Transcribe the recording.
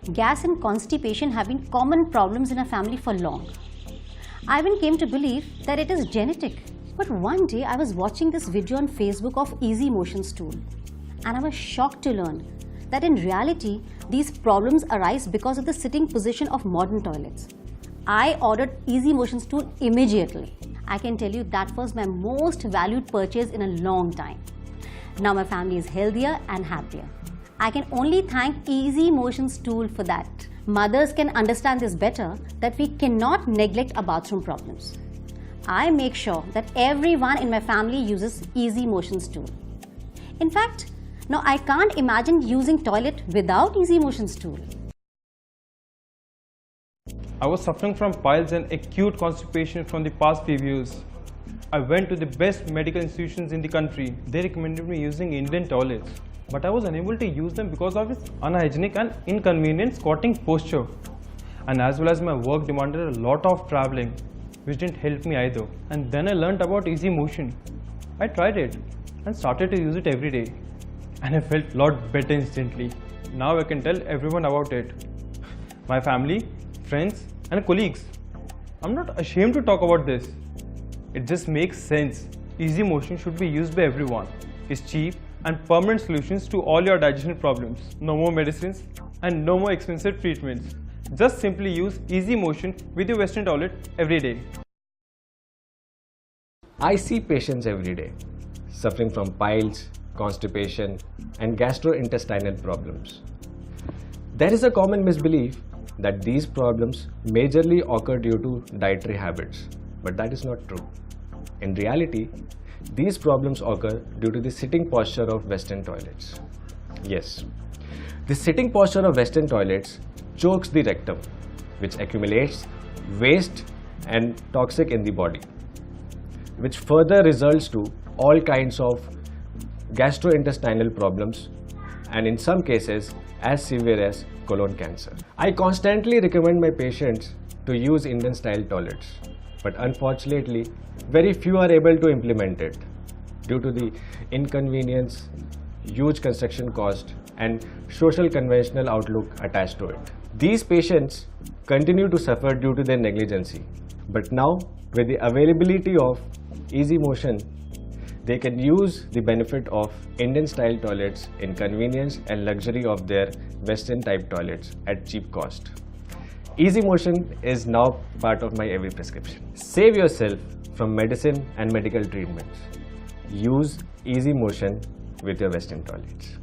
Gas and constipation have been common problems in our family for long. I even came to believe that it is genetic. But one day I was watching this video on Facebook of Easy Motion stool, and I was shocked to learn that in reality these problems arise because of the sitting position of modern toilets. I ordered Easy Motion stool immediately. I can tell you that was my most valued purchase in a long time. Now my family is healthier and happier. I can only thank Easy Motion stool for that. Mothers can understand this better, that we cannot neglect our bathroom problems. I make sure that everyone in my family uses Easy Motion stool. In fact, now I can't imagine using toilet without Easy Motion stool. I was suffering from piles and acute constipation from the past few years. I went to the best medical institutions in the country. They recommended me using Indian toilets, but I was unable to use them because of its unhygienic and inconvenient squatting posture. And as well as my work demanded a lot of traveling, which didn't help me either. And then I learned about Easy Motion. I tried it and started to use it every day. And I felt a lot better instantly. Now I can tell everyone about it. My family, friends and colleagues. I'm not ashamed to talk about this. It just makes sense. Easy Motion should be used by everyone. It's cheap and permanent solutions to all your digestion problems. No more medicines and no more expensive treatments. Just simply use Easy Motion with your Western toilet every day. I see patients every day suffering from piles, constipation and gastrointestinal problems. There is a common misbelief that these problems majorly occur due to dietary habits, but that is not true. In reality, these problems occur due to the sitting posture of Western toilets. Yes, the sitting posture of Western toilets chokes the rectum, which accumulates waste and toxic in the body, which further results to all kinds of gastrointestinal problems and in some cases as severe as colon cancer. I constantly recommend my patients to use Indian style toilets, but unfortunately very few are able to implement it due to the inconvenience, huge construction cost and social conventional outlook attached to it. These patients continue to suffer due to their negligence, but now with the availability of Easy Motion, they can use the benefit of Indian style toilets in convenience and luxury of their Western type toilets at cheap cost. Easy Motion is now part of my every prescription. Save yourself from medicine and medical treatments. Use Easy Motion with your Western toilets.